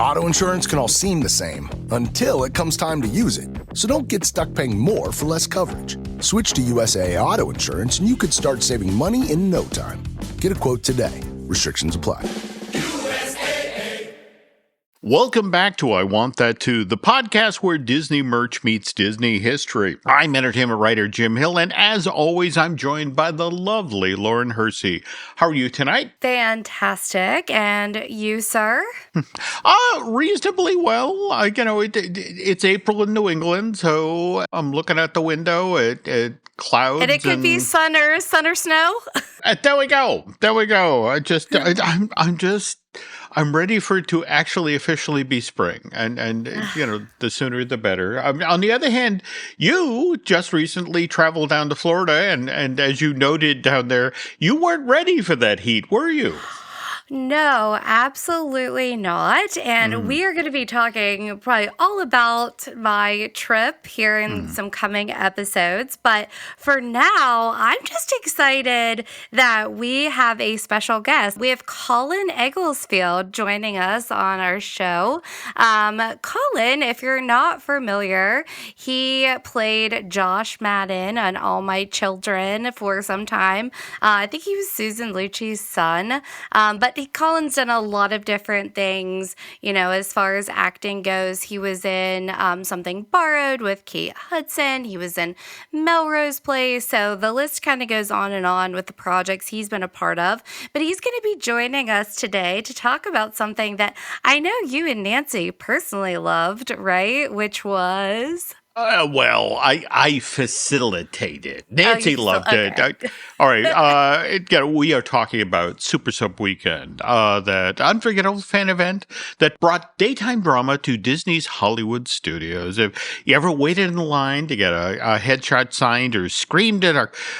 Auto insurance can all seem the same until it comes time to use it. So don't get stuck paying more for less coverage. Switch to USAA Auto Insurance and you could start saving money in no time. Get a quote today. Restrictions apply. Welcome back to I Want That Too, the podcast where Disney merch meets Disney history. I'm entertainment writer Jim Hill, and as always, I'm joined by the lovely Lauren Hersey. How are you tonight? Fantastic. And you, sir? Reasonably well. It's April in New England, so I'm looking out the window at clouds. And it could be sun or snow. There we go. I'm ready for it to actually officially be spring, and the sooner the better. On the other hand, you just recently traveled down to Florida, and as you noted down there, you weren't ready for that heat, were you? No, absolutely not. And we are going to be talking probably all about my trip here in some coming episodes. But for now, I'm just excited that we have a special guest. We have Colin Egglesfield joining us on our show. Colin, if you're not familiar, he played Josh Madden on All My Children for some time. I think he was Susan Lucci's son. But Colin's done a lot of different things, as far as acting goes. He was in Something Borrowed with Kate Hudson. He was in Melrose Place. So the list kind of goes on and on with the projects he's been a part of. But he's going to be joining us today to talk about something that I know you and Nancy personally loved, right? Which was... I facilitated. Nancy loved it. All right. We are talking about Super Soap Weekend, that unforgettable fan event that brought daytime drama to Disney's Hollywood studios. If you ever waited in line to get a headshot signed or screamed at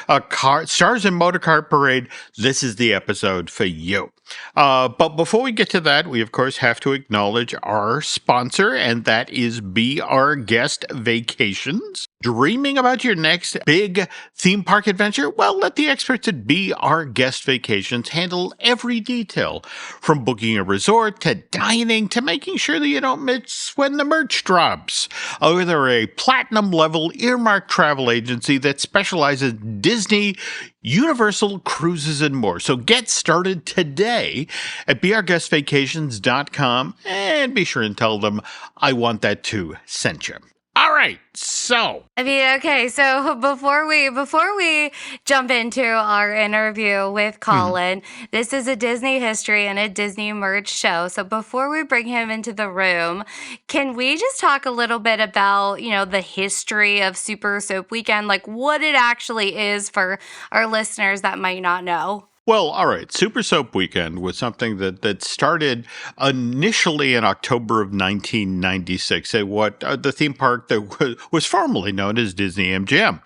a car, Stars and Motorcar Parade, this is the episode for you. But before we get to that, we of course have to acknowledge our sponsor, and that is Be Our Guest Vacations. Dreaming about your next big theme park adventure? Well, let the experts at Be Our Guest Vacations handle every detail, from booking a resort to dining to making sure that you don't miss when the merch drops. They're a platinum-level earmarked travel agency that specializes in Disney, Universal, cruises, and more. So get started today at beourguestvacations.com and be sure and tell them I Want That Too sent you. All right, so okay. So before we jump into our interview with Colin, this is a Disney history and a Disney merch show. So before we bring him into the room, can we just talk a little bit about the history of Super Soap Weekend, like what it actually is for our listeners that might not know? Well, all right. Super Soap Weekend was something that started initially in October of 1996 at the theme park that was formerly known as Disney MGM.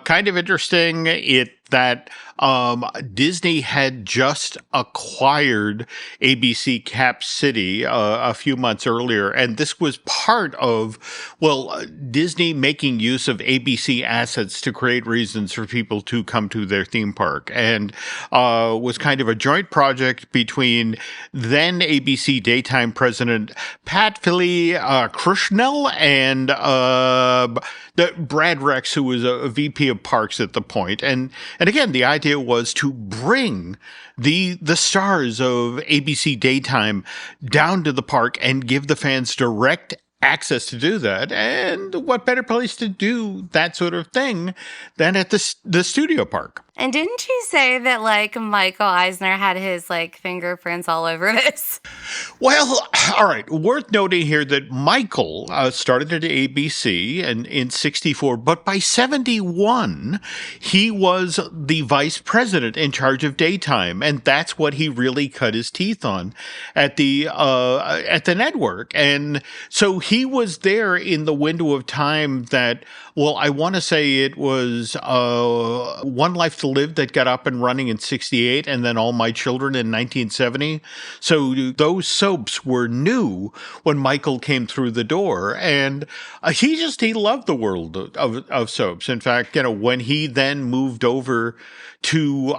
Kind of interesting that Disney had just acquired ABC Cap City a few months earlier, and this was part of, Disney making use of ABC assets to create reasons for people to come to their theme park, and was kind of a joint project between then ABC daytime president Pat Philly Krushnell and Brad Rex, who was a VP of Parks at the point, and again, the idea was to bring the stars of ABC daytime down to the park and give the fans direct access to do that. And what better place to do that sort of thing than at the studio park? And didn't you say that Michael Eisner had his fingerprints all over this? Well, all right. Worth noting here that Michael started at ABC in 64, but by 71, he was the vice president in charge of daytime, and that's what he really cut his teeth on at the network. And so he was there in the window of time that, I want to say it was One Life to lived that got up and running in 68 and then All My Children in 1970. So those soaps were new when Michael came through the door. And he loved the world of soaps. In fact, when he then moved over to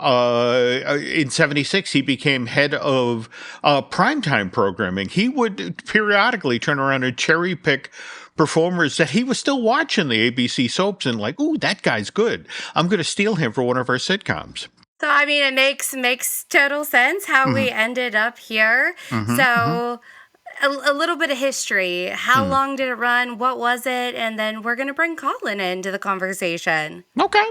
in 76, he became head of primetime programming. He would periodically turn around and cherry pick performers that he was still watching the ABC soaps and like, ooh, that guy's good. I'm going to steal him for one of our sitcoms. So, I mean, it makes total sense how we ended up here. So, a little bit of history. How long did it run? What was it? And then we're going to bring Colin into the conversation. Okay.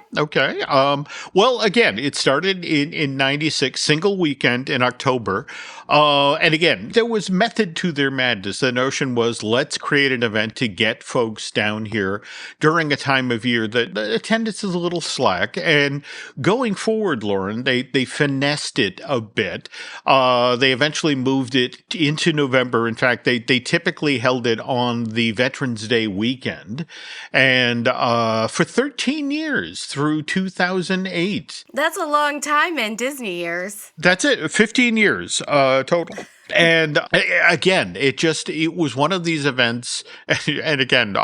Well, again, it started in 96, single weekend in October. And again, there was method to their madness. The notion was, let's create an event to get folks down here during a time of year that the attendance is a little slack. And going forward, Lauren, they finessed it a bit. They eventually moved it into November. In fact, they typically held it on the Veterans Day weekend. And for 13 years through 2008. That's a long time in Disney years. That's it, 15 years total. And again, it was one of these events. And again,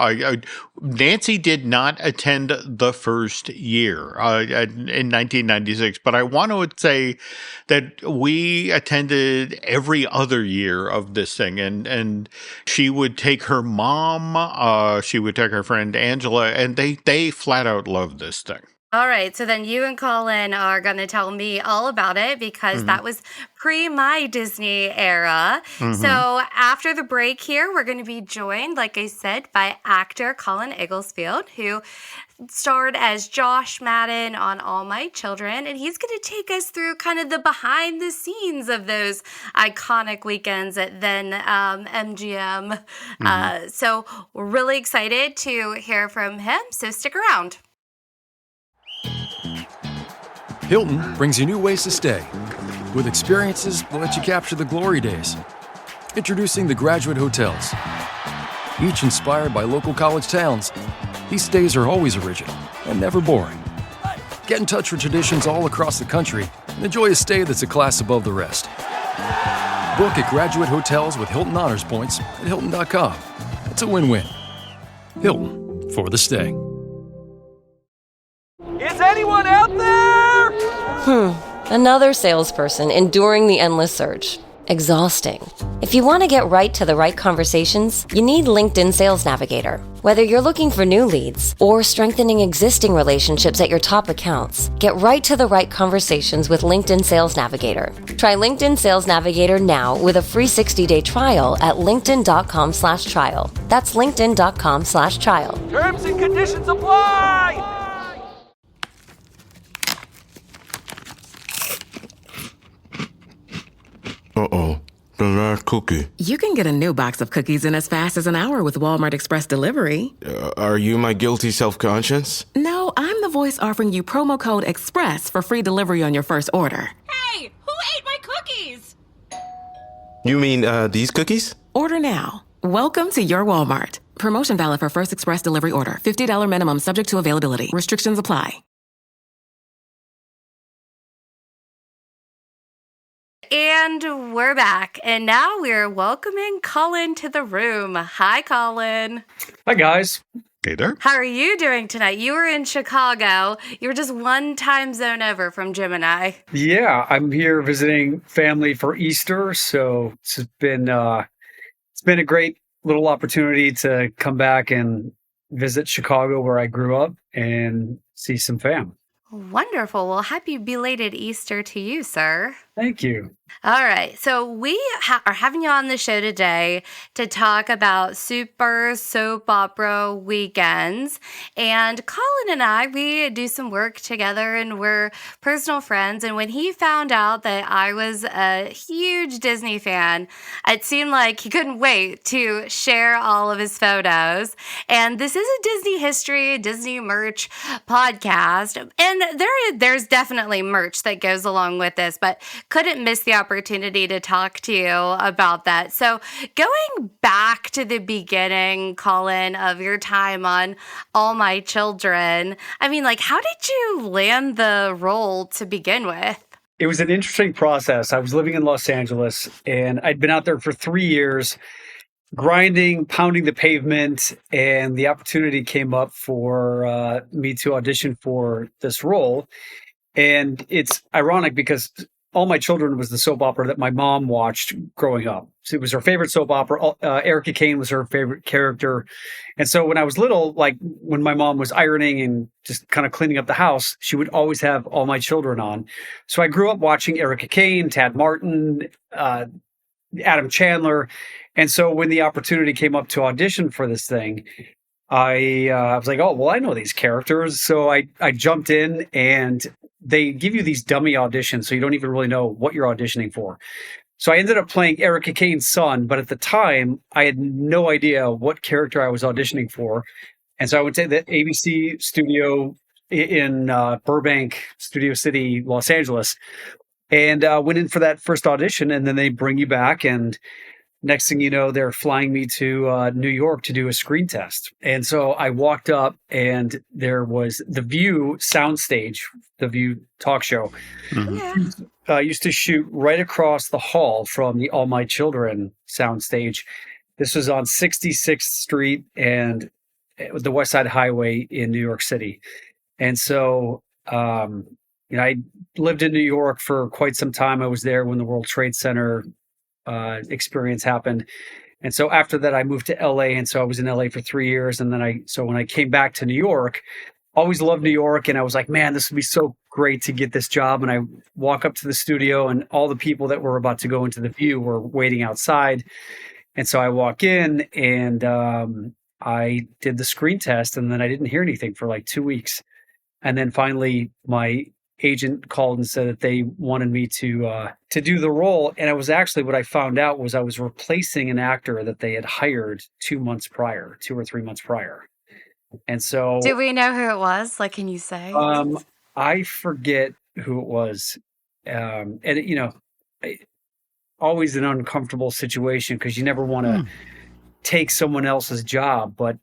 Nancy did not attend the first year in 1996, but I want to say that we attended every other year of this thing. And she would take her mom, she would take her friend Angela, and they flat out loved this thing. All right, so then you and Colin are going to tell me all about it because that was pre my Disney era. So after the break here, we're going to be joined, like I said, by actor Colin Egglesfield, who starred as Josh Madden on All My Children, and he's going to take us through kind of the behind the scenes of those iconic weekends at then MGM. So we're really excited to hear from him, so stick around. Hilton brings you new ways to stay, with experiences that let you capture the glory days. Introducing the Graduate Hotels. Each inspired by local college towns, these stays are always original and never boring. Get in touch with traditions all across the country and enjoy a stay that's a class above the rest. Book at Graduate Hotels with Hilton Honors Points at Hilton.com. It's a win-win. Hilton, for the stay. Is anyone out there? Another salesperson enduring the endless search. Exhausting. If you want to get right to the right conversations, you need LinkedIn Sales Navigator. Whether you're looking for new leads or strengthening existing relationships at your top accounts, get right to the right conversations with LinkedIn Sales Navigator. Try LinkedIn Sales Navigator now with a free 60-day trial at linkedin.com/trial. That's linkedin.com/trial. Terms and conditions apply! Uh-oh, the last cookie. You can get a new box of cookies in as fast as an hour with Walmart Express Delivery. Are you my guilty self-conscience? No, I'm the voice offering you promo code EXPRESS for free delivery on your first order. Hey, who ate my cookies? You mean, these cookies? Order now. Welcome to your Walmart. Promotion valid for first express delivery order. $50 minimum subject to availability. Restrictions apply. And we're back. And now we're welcoming Colin to the room. Hi, Colin. Hi, guys. Hey there. How are you doing tonight? You were in Chicago. You were just one time zone over from Jim and I. Yeah, I'm here visiting family for Easter, so it's been a great little opportunity to come back and visit Chicago, where I grew up, and see some fam. Wonderful. Well, happy belated Easter to you, sir. Thank you. All right. So we are having you on the show today to talk about super soap opera weekends. And Colin and I, we do some work together and we're personal friends. And when he found out that I was a huge Disney fan, it seemed like he couldn't wait to share all of his photos. And this is a Disney history, Disney merch podcast. And there's definitely merch that goes along with this. But couldn't miss the opportunity to talk to you about that. So going back to the beginning, Colin, of your time on All My Children, I mean, like, how did you land the role to begin with? It was an interesting process. I was living in Los Angeles, and I'd been out there for 3 years, grinding, pounding the pavement, and the opportunity came up for me to audition for this role. And it's ironic because All My Children was the soap opera that my mom watched growing up. So it was her favorite soap opera. Erica Kane was her favorite character. And so when I was little, like when my mom was ironing and just kind of cleaning up the house, she would always have All My Children on. So I grew up watching Erica Kane, Tad Martin, Adam Chandler. And so when the opportunity came up to audition for this thing, I was like, oh, well, I know these characters. So I jumped in, and they give you these dummy auditions, so you don't even really know what you're auditioning for. So I ended up playing Erica Kane's son, but at the time, I had no idea what character I was auditioning for. And so I went to the ABC studio in Burbank, Studio City, Los Angeles, and went in for that first audition, and then they bring you back, and next thing you know, they're flying me to New York to do a screen test. And so I walked up, and there was the View soundstage, the View talk show. Used to shoot right across the hall from the All My Children soundstage. This was on 66th Street and the West Side Highway in New York City. And so, I lived in New York for quite some time. I was there when the World Trade Center experience happened. And so after that, I moved to LA. And so I was in LA for 3 years. And then when I came back to New York, always loved New York. And I was like, man, this would be so great to get this job. And I walk up to the studio, and all the people that were about to go into the View were waiting outside. And so I walk in, and I did the screen test, and then I didn't hear anything for like 2 weeks. And then finally my agent called and said that they wanted me to do the role. And it was actually, what I found out was I was replacing an actor that they had hired 2 or 3 months prior. And so, do we know who it was? Like, can you say? I forget who it was. And always an uncomfortable situation because you never want to take someone else's job. But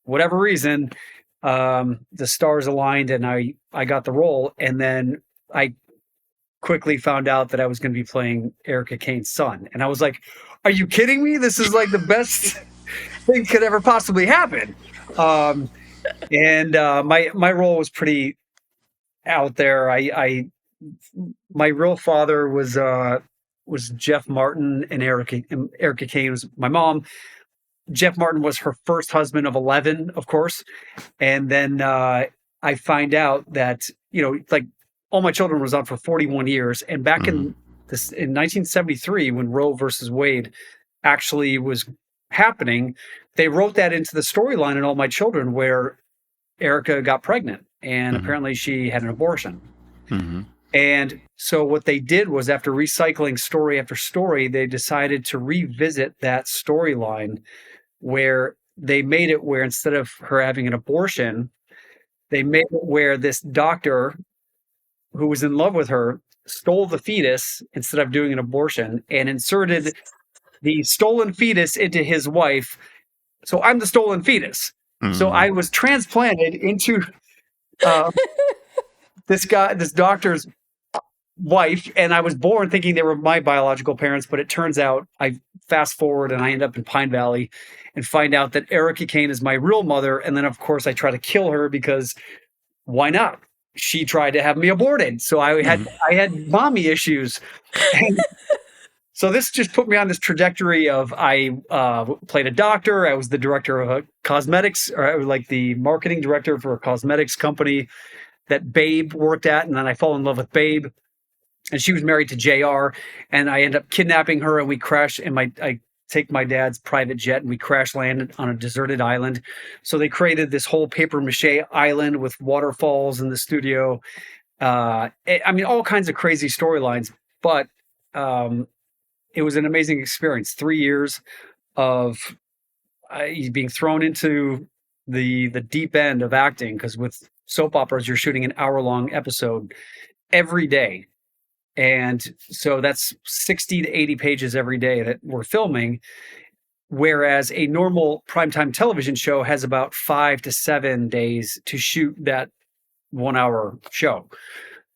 whatever reason, the stars aligned, and I got the role. And then I quickly found out that I was going to be playing Erica Kane's son. And I was like, are you kidding me? This is like the best thing could ever possibly happen. My role was pretty out there. My real father was Jeff Martin, and Erica Kane was my mom. Jeff Martin was her first husband of 11, of course. And then I find out that, like All My Children was on for 41 years. And back in 1973, when Roe versus Wade actually was happening, they wrote that into the storyline in All My Children, where Erica got pregnant, and apparently she had an abortion. And so what they did was, after recycling story after story, they decided to revisit that storyline, where they made it where instead of her having an abortion, they made it where this doctor who was in love with her stole the fetus instead of doing an abortion, and inserted the stolen fetus into his wife. So I'm the stolen fetus. So I was transplanted into this doctor's wife, and I was born thinking they were my biological parents, but it turns out I fast forward and I end up in Pine Valley and find out that Erica Kane is my real mother. And then, of course, I try to kill her because why not? She tried to have me aborted. So I had mommy issues. And so this just put me on this trajectory of I played a doctor. I was the director of a cosmetics, or like the marketing director for a cosmetics company that Babe worked at. And then I fall in love with Babe. And she was married to JR, and I end up kidnapping her, and we crash, and I take my dad's private jet, and we crash land on a deserted island. So they created this whole paper mache island with waterfalls in the studio. All kinds of crazy storylines, but it was an amazing experience. 3 years of being thrown into the deep end of acting, because with soap operas, you're shooting an hour-long episode every day. And so that's 60 to 80 pages every day that we're filming. Whereas a normal primetime television show has about 5 to 7 days to shoot that 1 hour show.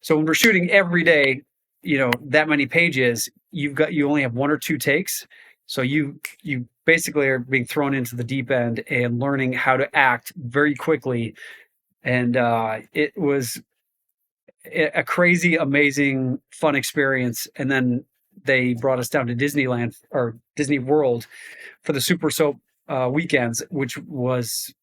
So when we're shooting every day, that many pages, you only have 1 or 2 takes. So you basically are being thrown into the deep end and learning how to act very quickly. And it was a crazy, amazing, fun experience. And then they brought us down to Disneyland or Disney World for the Super Soap weekends, which was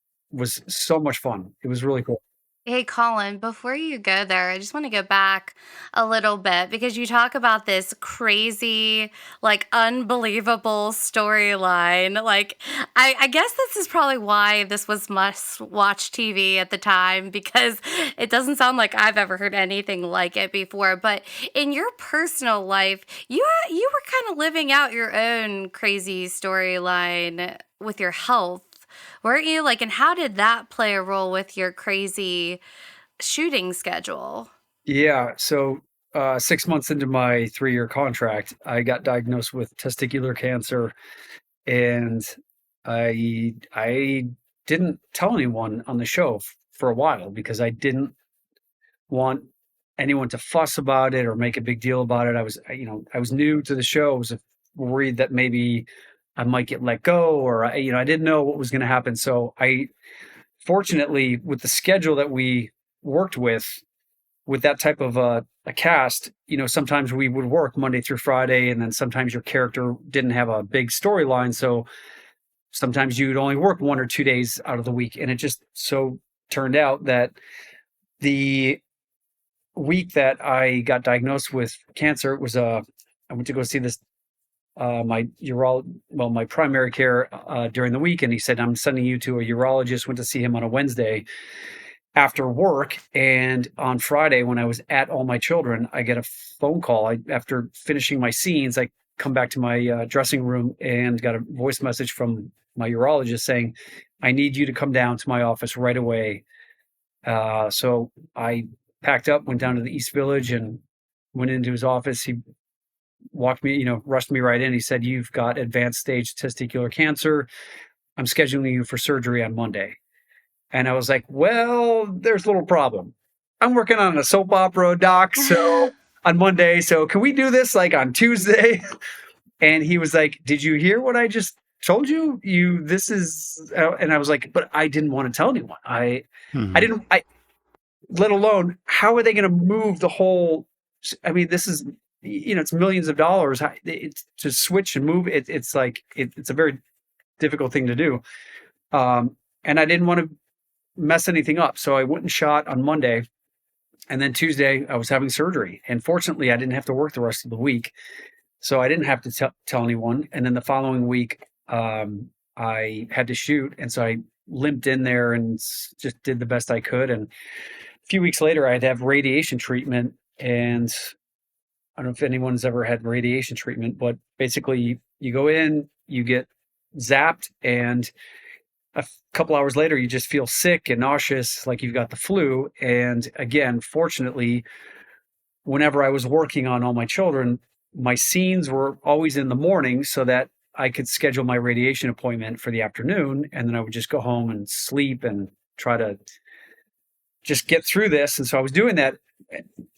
so much fun. It was really cool. Hey, Colin, before you go there, I just want to go back a little bit because you talk about this crazy, like unbelievable storyline. Like, I guess this is probably why this was must watch TV at the time because it doesn't sound like I've ever heard anything like it before. But in your personal life, you were kind of living out your own crazy storyline with your health. Weren't you? Like, and how did that play a role with your crazy shooting schedule? Yeah. So 6 months into my 3-year contract, I got diagnosed with testicular cancer, and I didn't tell anyone on the show for a while because I didn't want anyone to fuss about it or make a big deal about it. I was new to the show. I was worried that maybe I might get let go, or I didn't know what was going to happen. So fortunately, with the schedule that we worked with that type of a cast, sometimes we would work Monday through Friday, and then sometimes your character didn't have a big storyline, so sometimes you'd only work 1 or 2 days out of the week. And it just so turned out that the week that I got diagnosed with cancer was I went to go see this my primary care during the week, and he said, I'm sending you to a urologist. Went to see him on a Wednesday after work, and on Friday when I was at All My Children, I get a phone call. After finishing my scenes, I come back to my dressing room and got a voice message from my urologist saying, I need you to come down to my office right away. So I packed up, went down to the East Village, and went into his office. He rushed me right in. He said, you've got advanced stage testicular cancer. I'm scheduling you for surgery on Monday. And I was like, well, there's a little problem. I'm working on a soap opera doc on Monday. So can we do this like on Tuesday? And he was like, did you hear what I just told you? And I was like, but I didn't want to tell anyone. I didn't, let alone, how are they going to move the whole, this is, it's millions of dollars to switch and move. It's a very difficult thing to do. And I didn't want to mess anything up. So I went and shot on Monday, and then Tuesday I was having surgery. And fortunately I didn't have to work the rest of the week. So I didn't have to tell anyone. And then the following week, I had to shoot. And so I limped in there and just did the best I could. And a few weeks later I had to have radiation treatment. And I don't know if anyone's ever had radiation treatment, but basically you go in, you get zapped, and a couple hours later, you just feel sick and nauseous, like you've got the flu. And again, fortunately, whenever I was working on All My Children, my scenes were always in the morning so that I could schedule my radiation appointment for the afternoon. And then I would just go home and sleep and try to just get through this. And so I was doing that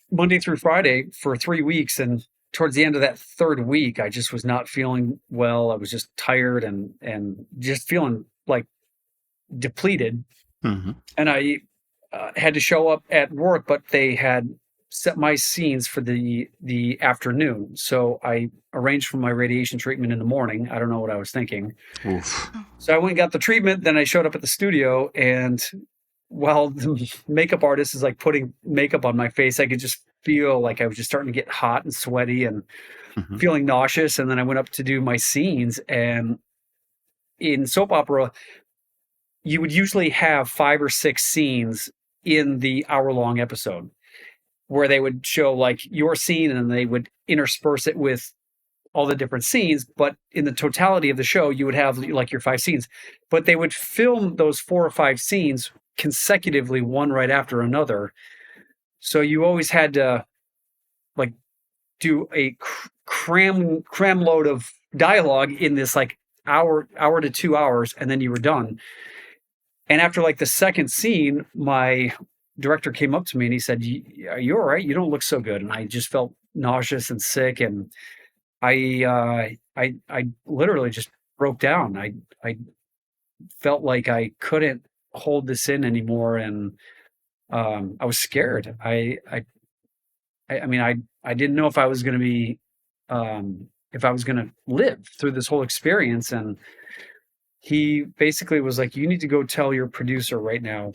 Monday through Friday for 3 weeks. And towards the end of that third week, I just was not feeling well. I was just tired and just feeling like depleted. Mm-hmm. And I had to show up at work, but they had set my scenes for the afternoon. So I arranged for my radiation treatment in the morning. I don't know what I was thinking. Oof. So I went and got the treatment. Then I showed up at the studio, and while the makeup artist is like putting makeup on my face, I could just feel like I was just starting to get hot and sweaty and feeling nauseous. And then I went up to do my scenes, and in soap opera, you would usually have 5 or 6 scenes in the hour-long episode where they would show like your scene and then they would intersperse it with all the different scenes. But in the totality of the show, you would have like your 5 scenes, but they would film those 4 or 5 scenes consecutively, one right after another. So you always had to like do a cram load of dialogue in this like hour to 2 hours, and then you were done. And after like the second scene, my director came up to me and he said, "Are you all right? You don't look so good." And I just felt nauseous and sick, and I literally just broke down. I felt like I couldn't hold this in anymore, and I was scared. I mean, I didn't know if I was going to be, if I was going to live through this whole experience. And he basically was like, "You need to go tell your producer right now."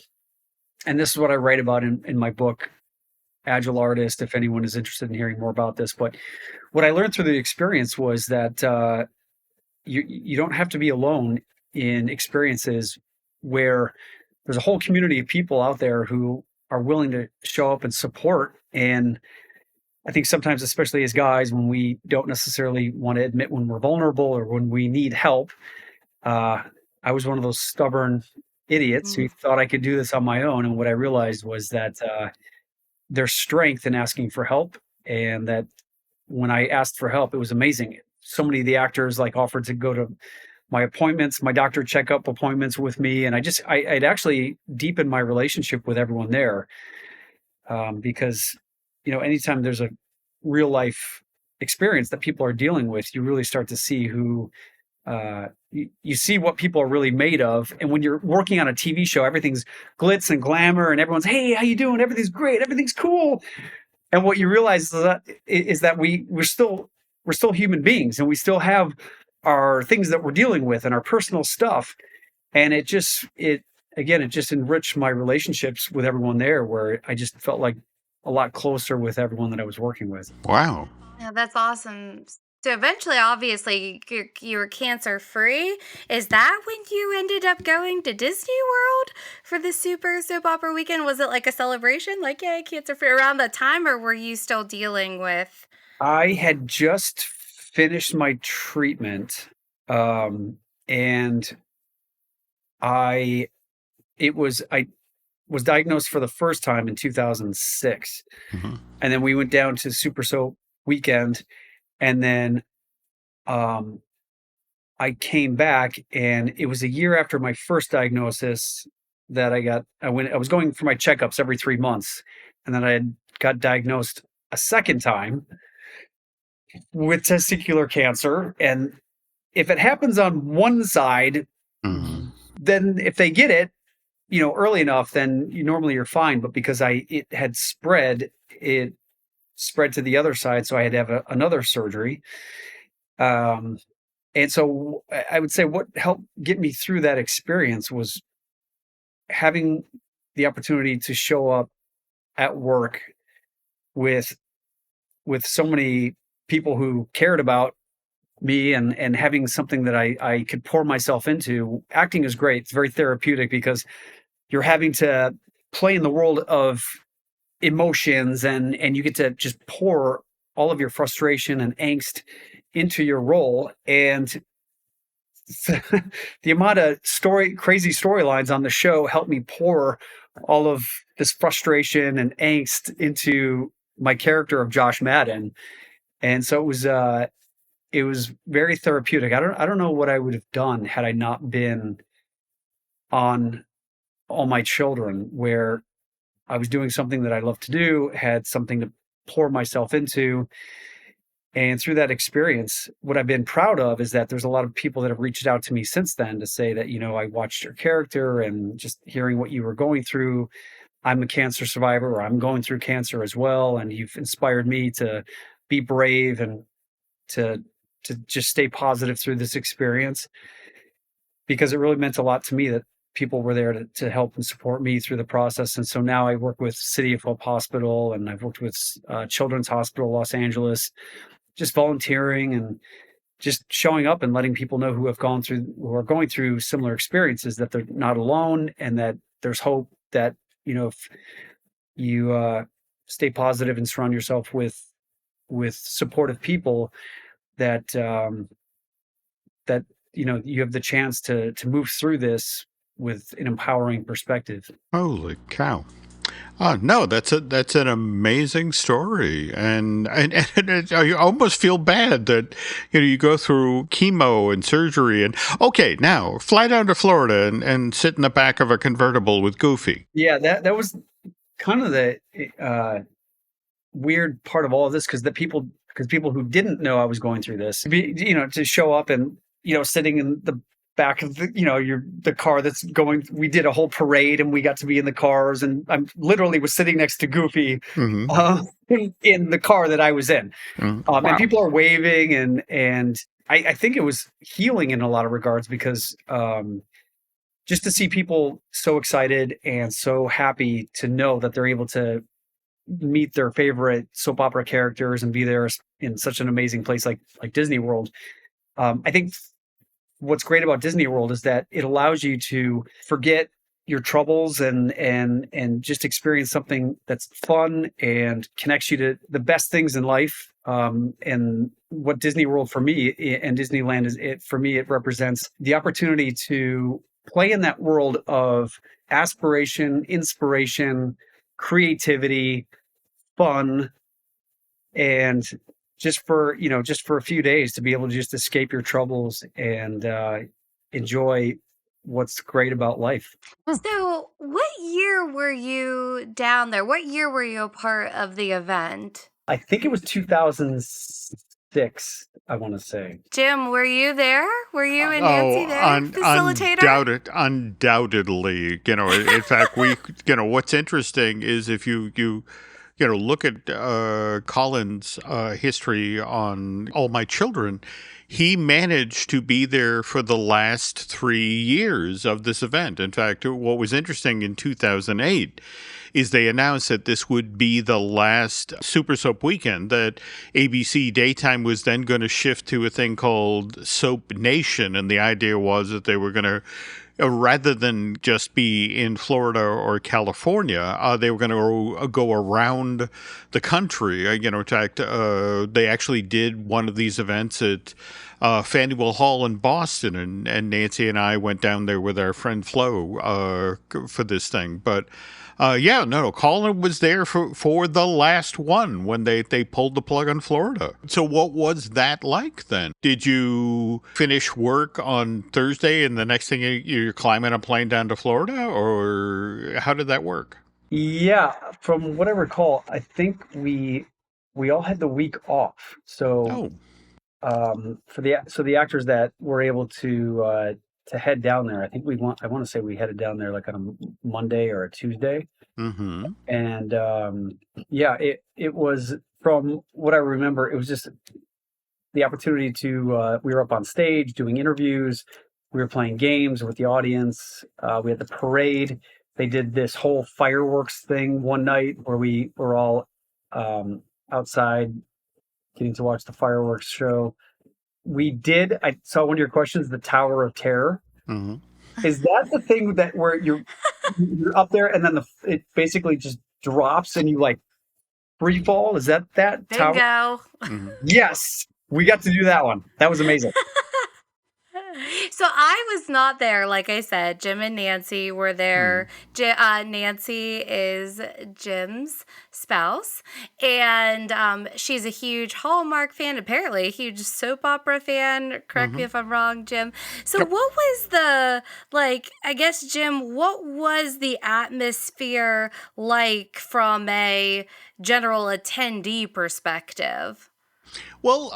And this is what I write about in my book, Agile Artist, if anyone is interested in hearing more about this. But what I learned through the experience was that you don't have to be alone in experiences where there's a whole community of people out there who are willing to show up and support. And I think sometimes, especially as guys, when we don't necessarily want to admit when we're vulnerable or when we need help, I was one of those stubborn idiots who thought I could do this on my own. And what I realized was that there's strength in asking for help, and that when I asked for help, it was amazing. So many of the actors like offered to go to my appointments, my doctor checkup appointments with me. And I'd actually deepened my relationship with everyone there, because, you know, anytime there's a real life experience that people are dealing with, you really start to see who, you see what people are really made of. And when you're working on a TV show, everything's glitz and glamour and everyone's, "Hey, how you doing? Everything's great. Everything's cool." And what you realize is that we're still human beings, and we still have our things that we're dealing with and our personal stuff. And it just enriched my relationships with everyone there, where I just felt like a lot closer with everyone that I was working with. Wow. Yeah, that's awesome. So eventually, obviously, you were cancer free. Is that when you ended up going to Disney World for the Super Soap Opera Weekend? Was it like a celebration, like, yay, cancer free around that time, or were you still dealing with? I had just finished my treatment, and I was diagnosed for the first time in 2006. Mm-hmm. And then we went down to Super Soap Weekend, and then I came back, and it was a year after my first diagnosis that I was going for my checkups every 3 months, and then I got diagnosed a second time with testicular cancer. And if it happens on one side, then if they get it, you know, early enough, then you're fine. But because it had spread to the other side, so I had to have another surgery. And so I would say what helped get me through that experience was having the opportunity to show up at work with so many people who cared about me, and having something that I could pour myself into. Acting is great. It's very therapeutic because you're having to play in the world of emotions, and you get to just pour all of your frustration and angst into your role. And the amount of crazy storylines on the show helped me pour all of this frustration and angst into my character of Josh Madden. And so it was very therapeutic. I don't know what I would have done had I not been on All My Children, where I was doing something that I love to do, had something to pour myself into. And through that experience, what I've been proud of is that there's a lot of people that have reached out to me since then to say that, you know, I watched your character, and just hearing what you were going through. I'm a cancer survivor, or I'm going through cancer as well, and you've inspired me to be brave and to just stay positive through this experience, because it really meant a lot to me that people were there to help and support me through the process. And so now I work with City of Hope Hospital, and I've worked with Children's Hospital Los Angeles, just volunteering and just showing up and letting people know who are going through similar experiences, that they're not alone, and that there's hope, that, you know, if you stay positive and surround yourself with supportive people, that that, you know, you have the chance to move through this with an empowering perspective. Holy cow. No, that's an amazing story, and I almost feel bad that you go through chemo and surgery, and okay, now fly down to Florida and sit in the back of a convertible with Goofy. Yeah, that was kind of the weird part of all of this, because people who didn't know I was going through this, to show up and sitting in the back of the car that's going. We did a whole parade and we got to be in the cars, and I literally was sitting next to Goofy in the car that I was in. Wow. And people are waving, and I think it was healing in a lot of regards, because just to see people so excited and so happy to know that they're able to meet their favorite soap opera characters and be there in such an amazing place like Disney World. I think what's great about Disney World is that it allows you to forget your troubles and just experience something that's fun and connects you to the best things in life. And what Disney World for me and Disneyland it represents the opportunity to play in that world of aspiration, inspiration, creativity, fun, and just for a few days to be able to just escape your troubles and enjoy what's great about life. So, what year were you down there? What year were you a part of the event? I think it was 2006, I want to say. Jim, were you there? Were you and Nancy there? Facilitator? Undoubtedly. In fact, what's interesting is if you look at Colin's history on All My Children, he managed to be there for the last 3 years of this event. In fact, what was interesting in 2008 is they announced that this would be the last Super Soap weekend, that ABC Daytime was then going to shift to a thing called Soap Nation, and the idea was that they were going to, rather than just be in Florida or California, they were going to go around the country. In fact, they actually did one of these events at Faneuil Hall in Boston, and Nancy and I went down there with our friend Flo for this thing. But Colin was there for the last one when they pulled the plug on Florida. So what was that like then? Did you finish work on Thursday and the next thing you're climbing a plane down to Florida, or how did that work? Yeah, from what I recall, I think we all had the week off. So for the actors that were able to head down there, I think I want to say we headed down there like on a Monday or a Tuesday. Mm-hmm. And it was, from what I remember, it was just the opportunity to we were up on stage doing interviews, we were playing games with the audience, we had the parade. They did this whole fireworks thing one night where we were all outside getting to watch the fireworks show. I saw one of your questions, the Tower of Terror. Mm-hmm. Is that the thing that where you're up there and then it basically just drops and you like free fall? Is that Bingo. tower? Mm-hmm. Yes, we got to do that one. That was amazing. So I was not there. Like I said, Jim and Nancy were there. Nancy is Jim's spouse, and she's a huge Hallmark fan, apparently a huge soap opera fan. Correct me if I'm wrong, Jim. So what was Jim, what was the atmosphere like from a general attendee perspective? Well,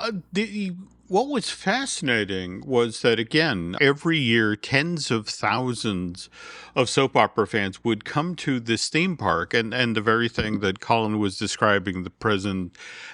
what was fascinating was that, again, every year, tens of thousands of soap opera fans would come to this theme park, and the very thing that Colin was describing, the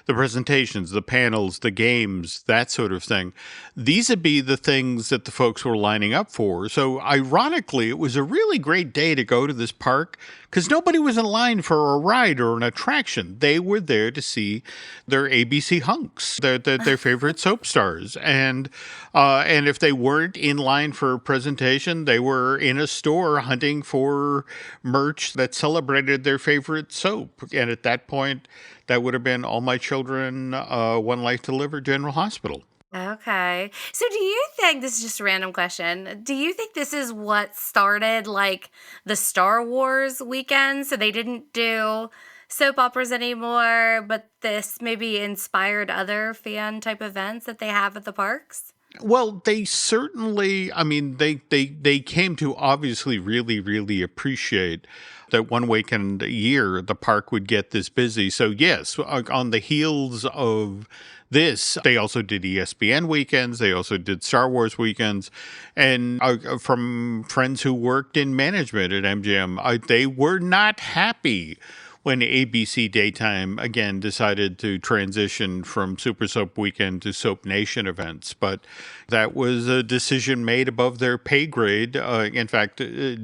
presentations, the panels, the games, that sort of thing. These would be the things that the folks were lining up for. So ironically, it was a really great day to go to this park because nobody was in line for a ride or an attraction. They were there to see their ABC hunks, their favorite soap stars. And if they weren't in line for a presentation, they were in a store hunting for merch that celebrated their favorite soap. And at that point, that would have been All My Children, One Life to Live, or General Hospital. Okay. So do you think, this is just a random question, do you think this is what started like the Star Wars weekend? So they didn't do soap operas anymore, but this maybe inspired other fan type events that they have at the parks? Well, they certainly, I mean, they came to obviously really, really appreciate that one weekend a year the park would get this busy. So, yes, on the heels of this, they also did ESPN weekends, they also did Star Wars weekends. And from friends who worked in management at MGM, they were not happy when ABC Daytime again decided to transition from Super Soap Weekend to Soap Nation events. But that was a decision made above their pay grade. In fact,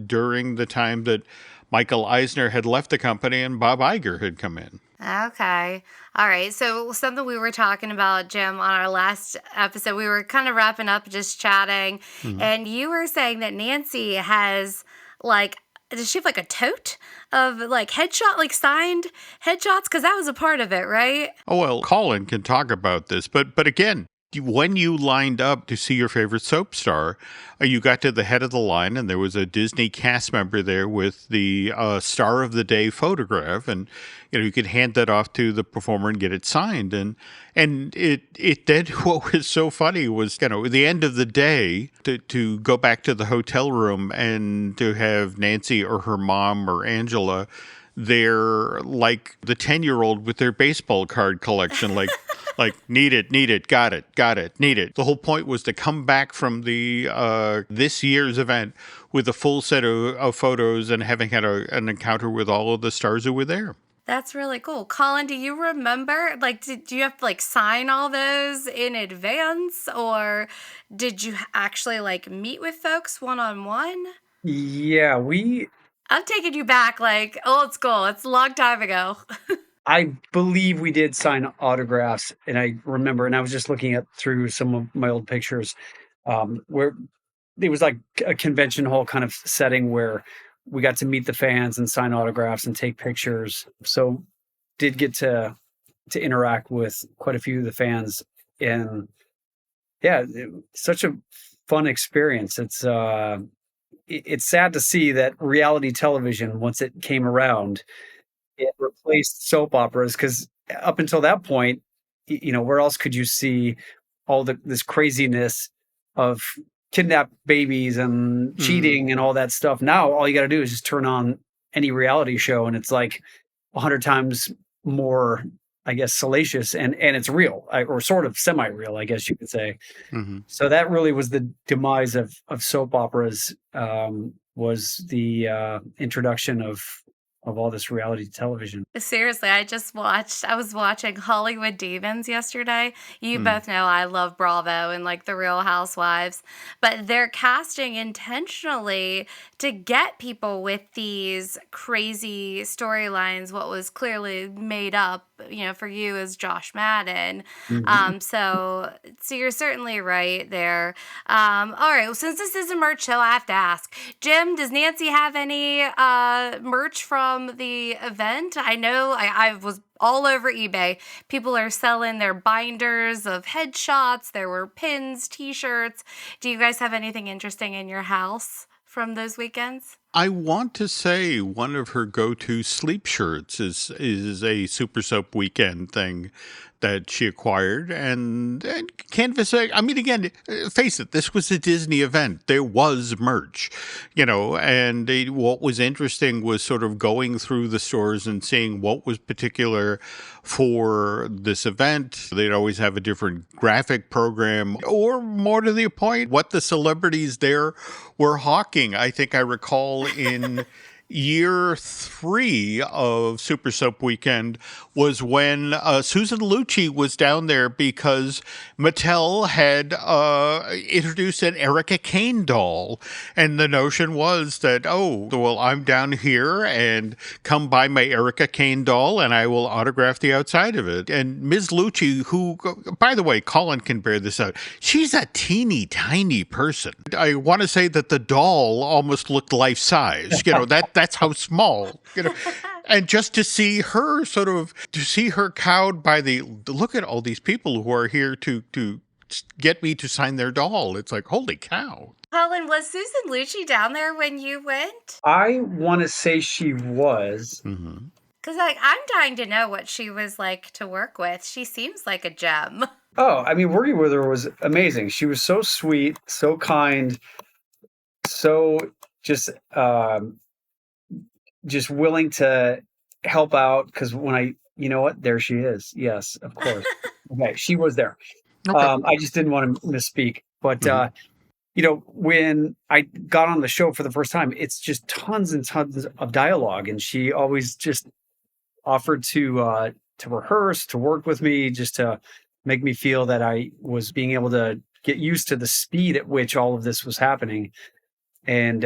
during the time that Michael Eisner had left the company and Bob Iger had come in. Okay. All right. So something we were talking about, Jim, on our last episode, we were kind of wrapping up, just chatting, and you were saying that Nancy has like, does she have like a tote of like headshot, like signed headshots? Because that was a part of it, right? Oh, well, Colin can talk about this, but again, when you lined up to see your favorite soap star, you got to the head of the line, and there was a Disney cast member there with the Star of the Day photograph, and you could hand that off to the performer and get it signed, and it did. What was so funny was, at the end of the day, to go back to the hotel room and to have Nancy or her mom or Angela there, like the 10-year-old with their baseball card collection, like need it, got it, need it. The whole point was to come back from the this year's event with a full set of photos and having had an encounter with all of the stars who were there. That's really cool. Colin, do you remember, like, did you have to like sign all those in advance, or did you actually like meet with folks one-on-one? Yeah, I'm taking you back like old school. It's a long time ago. I believe we did sign autographs, and I remember, and I was just looking through some of my old pictures, where it was like a convention hall kind of setting where we got to meet the fans and sign autographs and take pictures. So did get to interact with quite a few of the fans, and yeah, such a fun experience. It's sad to see that reality television, once it came around, it replaced soap operas, because up until that point, where else could you see all this craziness of kidnapped babies and cheating and all that stuff? Now, all you got to do is just turn on any reality show, and it's like 100 times more, I guess, salacious, and it's real, or sort of semi-real, I guess you could say. So that really was the demise of soap operas, was the introduction of all this reality television. Seriously, I was watching Hollywood Demons yesterday. You both know I love Bravo and like the Real Housewives, but they're casting intentionally to get people with these crazy storylines, what was clearly made up, for you as Josh Madden. So you're certainly right there. All right, well, since this is a merch show, I have to ask, Jim, does Nancy have any merch from the event? I know I was all over eBay. People are selling their binders of headshots. There were pins, t-shirts. Do you guys have anything interesting in your house from those weekends? I want to say one of her go-to sleep shirts is a Super Soap Weekend thing that she acquired, and Canvas. I mean, again, face it, this was a Disney event. There was merch, and what was interesting was sort of going through the stores and seeing what was particular for this event. They'd always have a different graphic program, or more to the point, what the celebrities there were hawking. I think I recall in year 3 of Super Soap Weekend was when Susan Lucci was down there because Mattel had introduced an Erica Kane doll. And the notion was that, I'm down here and come buy my Erica Kane doll and I will autograph the outside of it. And Ms. Lucci, who, by the way, Colin can bear this out, she's a teeny tiny person. I want to say that the doll almost looked life-size. That's how small, and just to see her cowed by the look at all these people who are here to get me to sign their doll. It's like, holy cow. Colin, was Susan Lucci down there when you went? I want to say she was. Mm-hmm. Because I'm dying to know what she was like to work with. She seems like a gem. Oh, I mean, working with her was amazing. She was so sweet, so kind, so just willing to help out. Because you know what? There she is. Yes, of course. Okay, she was there. Okay. I just didn't want to misspeak. But, when I got on the show for the first time, it's just tons and tons of dialogue. And she always just offered to rehearse, to work with me, just to make me feel that I was being able to get used to the speed at which all of this was happening. And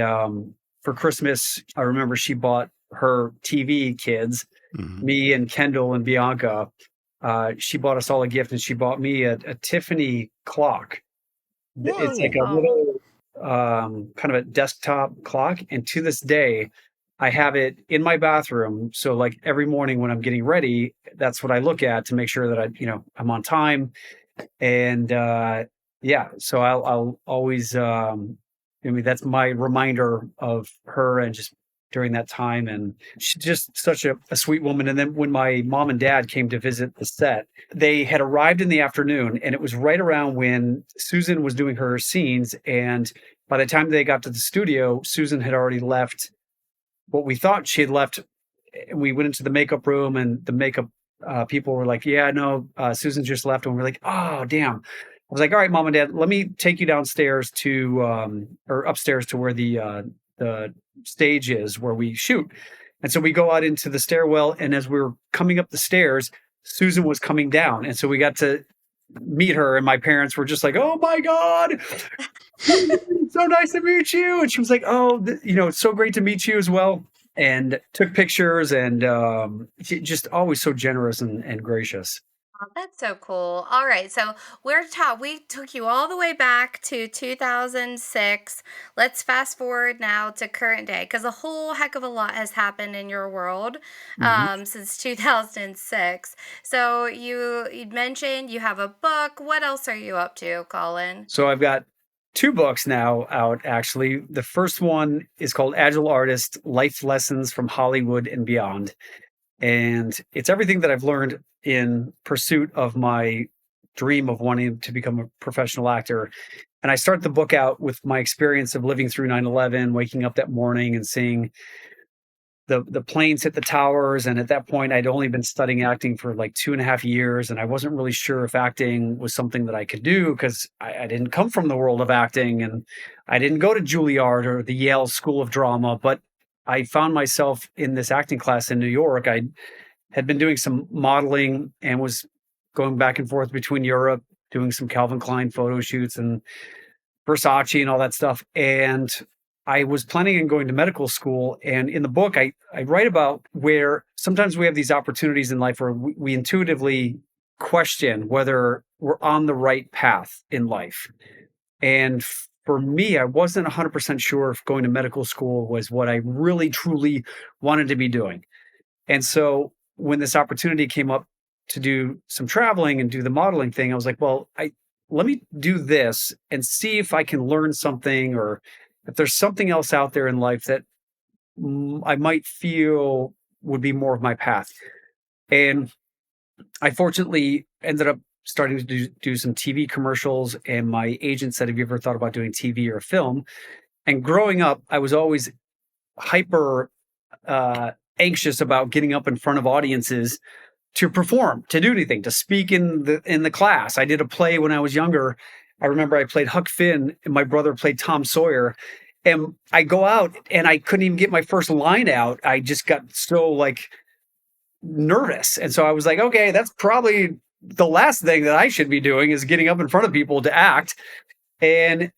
for Christmas, I remember she bought her TV kids, me and Kendall and Bianca. She bought us all a gift, and she bought me a Tiffany clock. Whoa. It's like a little kind of a desktop clock. And to this day, I have it in my bathroom. So like every morning when I'm getting ready, that's what I look at to make sure that I'm on time. And so I'll always, that's my reminder of her and just during that time. And she's just such a sweet woman. And then when my mom and dad came to visit the set, they had arrived in the afternoon, and it was right around when Susan was doing her scenes. And by the time they got to the studio, Susan had already left what we thought she had left. We went into the makeup room, and the makeup people were like, yeah, no, Susan just left. And we're like, oh, damn. I was like, all right, mom and dad, let me take you downstairs or upstairs to where the stage is where we shoot. And so we go out into the stairwell. And as we were coming up the stairs, Susan was coming down. And so we got to meet her, and my parents were just like, oh my God, so nice to meet you. And she was like, oh, it's so great to meet you as well. And took pictures, and just always so generous and gracious. Oh, that's so cool. All right. So we took you all the way back to 2006. Let's fast forward now to current day, because a whole heck of a lot has happened in your world since 2006. So you'd mentioned you have a book. What else are you up to, Colin? So I've got 2 books now out, actually. The first one is called Agile Artist: Life Lessons from Hollywood and Beyond. And it's everything that I've learned in pursuit of my dream of wanting to become a professional actor. And I start the book out with my experience of living through 9/11, waking up that morning and seeing the planes hit the towers. And at that point, I'd only been studying acting for like 2.5 years. And I wasn't really sure if acting was something that I could do, because I didn't come from the world of acting, and I didn't go to Juilliard or the Yale School of Drama. But I found myself in this acting class in New York. I had been doing some modeling and was going back and forth between Europe, doing some Calvin Klein photo shoots and Versace and all that stuff. And I was planning on going to medical school. And in the book, I write about where sometimes we have these opportunities in life where we intuitively question whether we're on the right path in life. And for me, I wasn't 100% sure if going to medical school was what I really, truly wanted to be doing. And so when this opportunity came up to do some traveling and do the modeling thing, I was like, well, let me do this and see if I can learn something, or if there's something else out there in life that I might feel would be more of my path. And I fortunately ended up starting to do some TV commercials, and my agent said, have you ever thought about doing TV or a film? And growing up, I was always hyper anxious about getting up in front of audiences to perform, to do anything, to speak in the class. I did a play when I was younger. I remember I played Huck Finn, and my brother played Tom Sawyer. And I go out and I couldn't even get my first line out. I just got so nervous. And so I was like, okay, that's probably the last thing that I should be doing, is getting up in front of people to act. And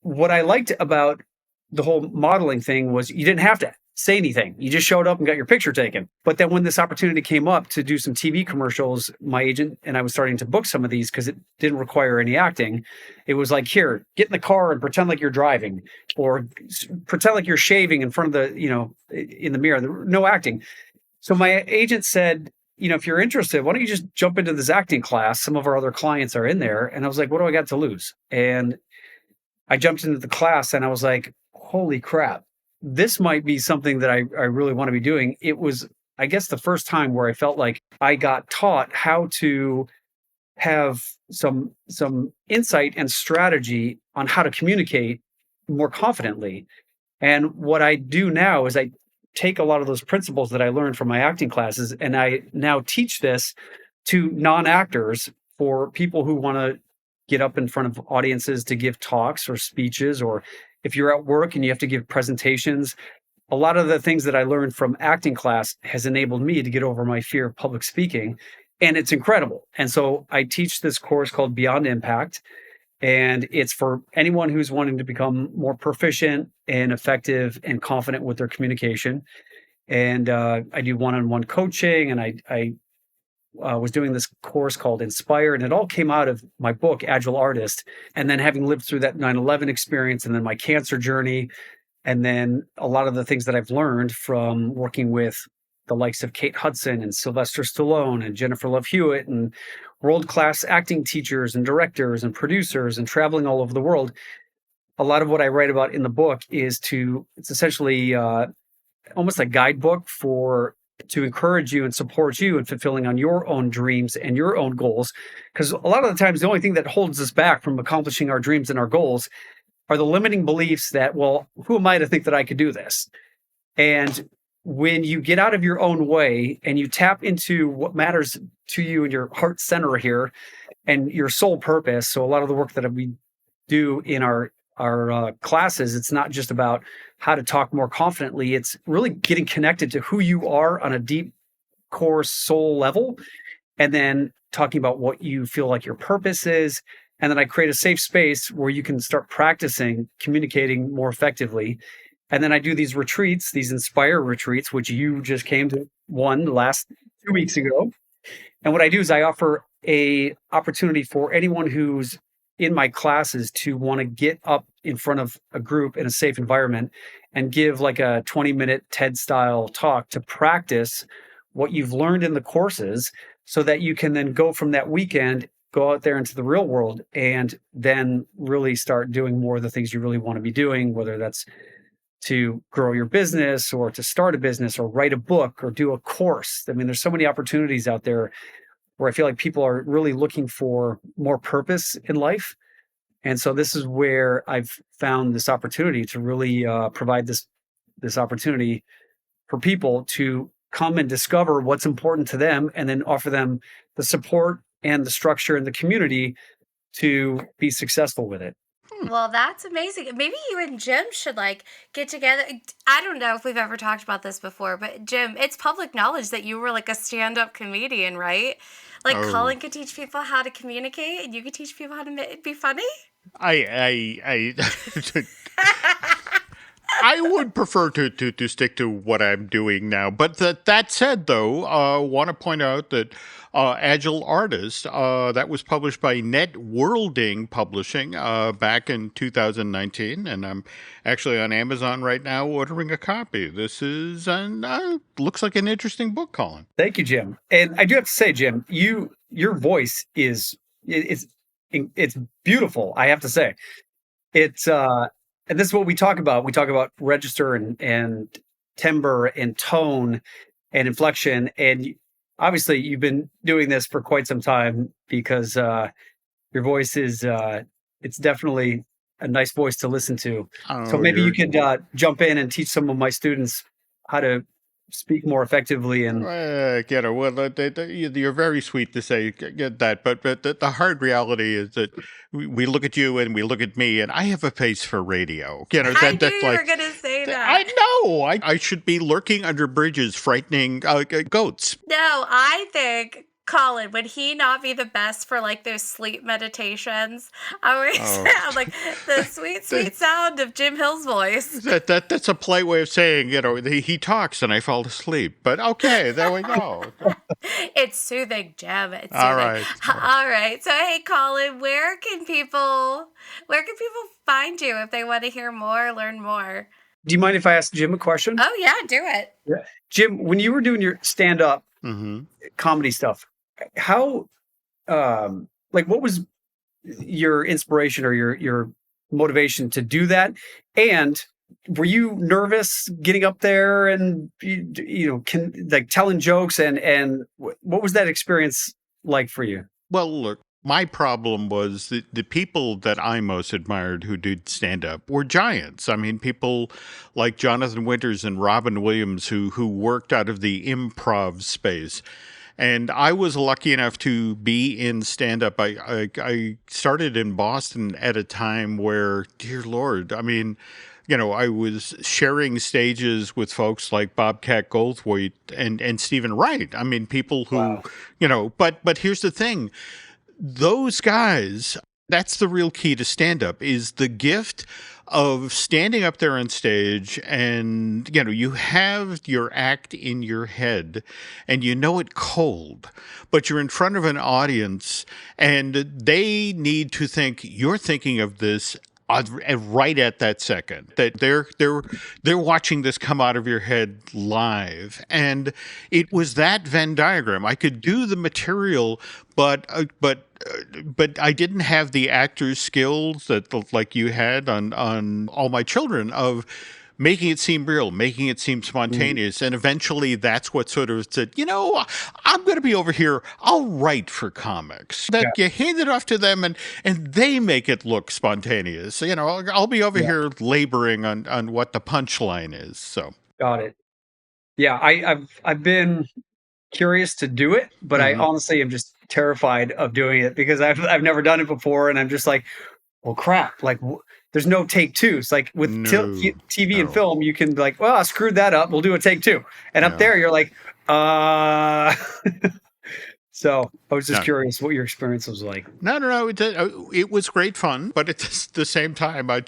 what I liked about the whole modeling thing was you didn't have to say anything. You just showed up and got your picture taken. But then when this opportunity came up to do some TV commercials, my agent and I was starting to book some of these because it didn't require any acting. It was like, here, get in the car and pretend like you're driving, or pretend like you're shaving in front of in the mirror. No acting. So my agent said, if you're interested, why don't you just jump into this acting class? Some of our other clients are in there. And I was like, what do I got to lose? And I jumped into the class and I was like, holy crap, this might be something that I really want to be doing. It was, I guess, the first time where I felt like I got taught how to have some insight and strategy on how to communicate more confidently. And what I do now is I take a lot of those principles that I learned from my acting classes, and I now teach this to non-actors for people who want to get up in front of audiences to give talks or speeches, or if you're at work and you have to give presentations. A lot of the things that I learned from acting class has enabled me to get over my fear of public speaking, and it's incredible. And so I teach this course called Beyond Impact, and it's for anyone who's wanting to become more proficient and effective and confident with their communication. And I do one-on-one coaching, and I was doing this course called Inspire, and it all came out of my book, Agile Artist. And then having lived through that 9/11 experience and then my cancer journey, and then a lot of the things that I've learned from working with the likes of Kate Hudson and Sylvester Stallone and Jennifer Love Hewitt and world-class acting teachers and directors and producers and traveling all over the world. A lot of what I write about in the book it's essentially almost a guidebook to encourage you and support you in fulfilling on your own dreams and your own goals. Because a lot of the times, the only thing that holds us back from accomplishing our dreams and our goals are the limiting beliefs that, well, who am I to think that I could do this? And when you get out of your own way and you tap into what matters to you in your heart center here and your soul purpose. So a lot of the work that we do in our classes, it's not just about how to talk more confidently. It's really getting connected to who you are on a deep core soul level, and then talking about what you feel like your purpose is. And then I create a safe space where you can start practicing communicating more effectively. And then I do these retreats, these Inspire retreats, which you just came to one last 2 weeks ago. And what I do is I offer a opportunity for anyone who's in my classes to want to get up in front of a group in a safe environment and give like a 20-minute TED style talk to practice what you've learned in the courses, so that you can then go from that weekend, go out there into the real world, and then really start doing more of the things you really want to be doing, whether that's to grow your business or to start a business or write a book or do a course. I mean, there's so many opportunities out there where I feel like people are really looking for more purpose in life. And so this is where I've found this opportunity to really provide this opportunity for people to come and discover what's important to them, and then offer them the support and the structure and the community to be successful with it. Well, that's amazing. Maybe you and Jim should get together. I don't know if we've ever talked about this before, but Jim, it's public knowledge that you were like a stand-up comedian, right? Colin could teach people how to communicate, and you could teach people how to be funny. I would prefer to stick to what I'm doing now. But that said, though, I want to point out that Agile Artist, that was published by Networlding Publishing back in 2019, and I'm actually on Amazon right now ordering a copy. This is looks like an interesting book, Colin. Thank you, Jim. And I do have to say, Jim, your voice it's beautiful. I have to say, it's and this is what we talk about. We talk about register and timbre and tone and inflection. And obviously, you've been doing this for quite some time, because your voice is it's definitely a nice voice to listen to. So maybe you could jump in and teach some of my students how to speak more effectively. And you're very sweet to say get that, but the hard reality is that we look at you and we look at me, and I have a face for radio. I knew you were going to say that. I know. I should be lurking under bridges, frightening goats. No, I think Colin, would he not be the best for those sleep meditations? I'm the sweet, sweet sound of Jim Hill's voice. That's a polite way of saying, he talks and I fall asleep. But okay, there we go. It's soothing, Jim. It's soothing. All right. All right. So, hey, Colin, where can people find you if they want to hear more, learn more? Do you mind if I ask Jim a question? Oh yeah, do it. Yeah. Jim, when you were doing your stand-up comedy stuff, how, what was your inspiration or your motivation to do that? And were you nervous getting up there and telling jokes and what was that experience like for you? Well, look, my problem was that the people that I most admired who did stand up were giants. I mean, people like Jonathan Winters and Robin Williams who worked out of the improv space. And I was lucky enough to be in stand-up. I started in Boston at a time where, dear Lord, I mean, I was sharing stages with folks like Bobcat Goldthwait and Stephen Wright. I mean, people who, but here's the thing. Those guys, that's the real key to stand-up, is the gift of standing up there on stage and, you have your act in your head and you know it cold, but you're in front of an audience and they need to think you're thinking of this right at that second, that they're watching this come out of your head live. And it was that Venn diagram. I could do the material, but I didn't have the actor's skills that like you had on All My Children of making it seem real, making it seem spontaneous. And eventually that's what sort of said, I'm going to be over here. I'll write for comics. That you hand it off to them and they make it look spontaneous. I'll be over here laboring on what the punchline is. So got it. Yeah, I've been curious to do it, but I honestly am just terrified of doing it because I've never done it before, and I'm just like, well, crap. Like, there's no take two. It's like with TV and film, you can be like, well, I screwed that up. We'll do a take two. And up there, you're like, So I was just curious what your experience was like. No. It was great fun, but at the same time, I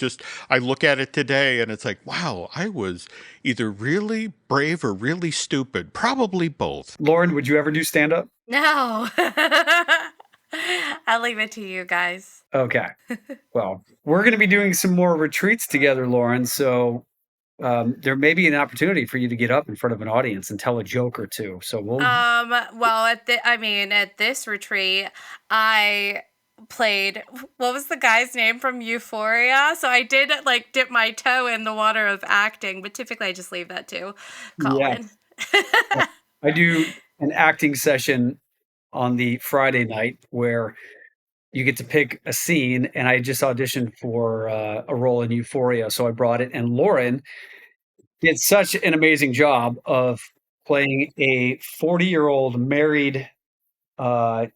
look at it today and it's like, wow, I was either really brave or really stupid. Probably both. Lauren, would you ever do stand-up? No. I'll leave it to you guys. Okay. Well, we're going to be doing some more retreats together, Lauren. So there may be an opportunity for you to get up in front of an audience and tell a joke or two. So we'll. Well, at this retreat, I played. What was the guy's name from Euphoria? So I did dip my toe in the water of acting, but typically I just leave that to Colin. Yes. I do an acting session on the Friday night where you get to pick a scene, and I just auditioned for a role in Euphoria, so I brought it, and Lauren did such an amazing job of playing a 40-year-old married a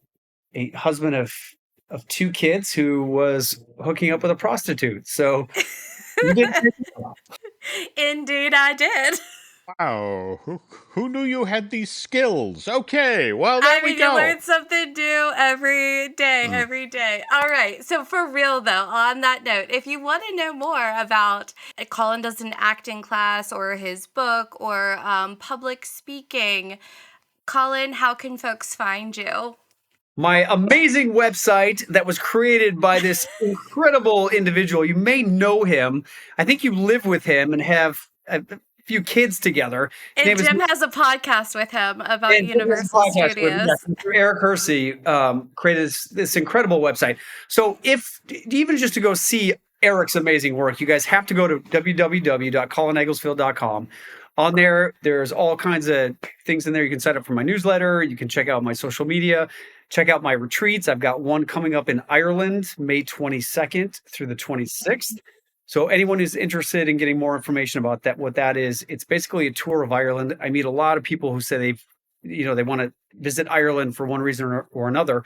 husband of two kids who was hooking up with a prostitute. So you did. Indeed, I did. Wow, who knew you had these skills? Okay, well, there we go. You learn something new every day. All right, so for real though, on that note, if you want to know more about Colin does an acting class or his book or public speaking, Colin, how can folks find you? My amazing website that was created by this incredible individual. You may know him. I think you live with him and have a few kids together. And Jim has a podcast with him about Universal Studios. Erica Hersey created this incredible website. So even just to go see Eric's amazing work, you guys have to go to www.colinegglesfield.com. On there, there's all kinds of things in there. You can sign up for my newsletter. You can check out my social media. Check out my retreats. I've got one coming up in Ireland, May 22nd through the 26th. So anyone who's interested in getting more information about that, what that is, it's basically a tour of Ireland. I meet a lot of people who say they want to visit Ireland for one reason or another.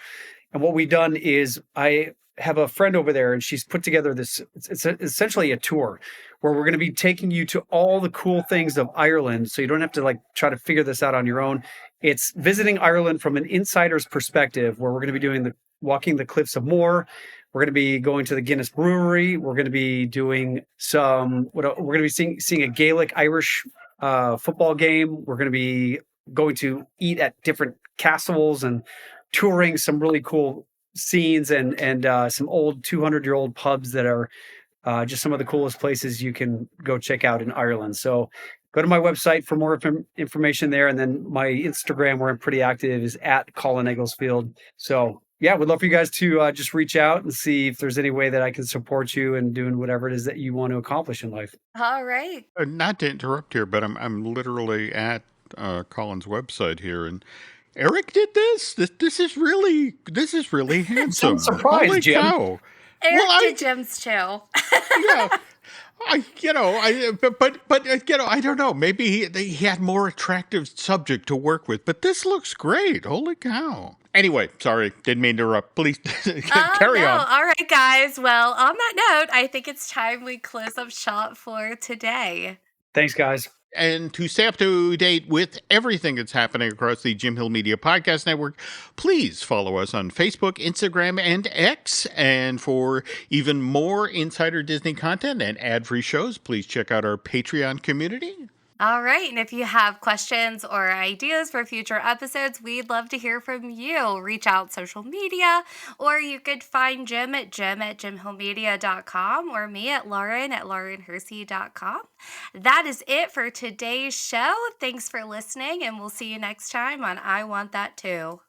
And what we've done is I have a friend over there and she's put together this, it's essentially a tour where we're going to be taking you to all the cool things of Ireland. So you don't have to try to figure this out on your own. It's visiting Ireland from an insider's perspective, where we're going to be doing walking the cliffs of Moher. We're going to be going to the Guinness Brewery. We're going to be doing we're going to be seeing a Gaelic Irish football game. We're going to be going to eat at different castles and touring some really cool scenes and some old 200-year-old pubs that are just some of the coolest places you can go check out in Ireland. So go to my website for more information there. And then my Instagram, where I'm pretty active, is at Colin Egglesfield. So yeah, would love for you guys to just reach out and see if there's any way that I can support you in doing whatever it is that you want to accomplish in life. All right. Not to interrupt here, but I'm literally at Colin's website here, and Eric did this. This is really handsome. I'm surprised, Holy Jim. cow! Eric did Jim's too. Yeah. I don't know. Maybe he had more attractive subject to work with, but this looks great. Holy cow. Anyway, sorry, didn't mean to interrupt. Please carry on. All right, guys. Well, on that note, I think it's time we close up shop for today. Thanks, guys. And to stay up to date with everything that's happening across the Jim Hill Media Podcast Network, please follow us on Facebook, Instagram, and X. And for even more insider Disney content and ad-free shows, please check out our Patreon community. All right. And if you have questions or ideas for future episodes, we'd love to hear from you. Reach out social media, or you could find Jim at jimhillmedia.com or me at lauren@laurenhersey.com. That is it for today's show. Thanks for listening, and we'll see you next time on I Want That Too.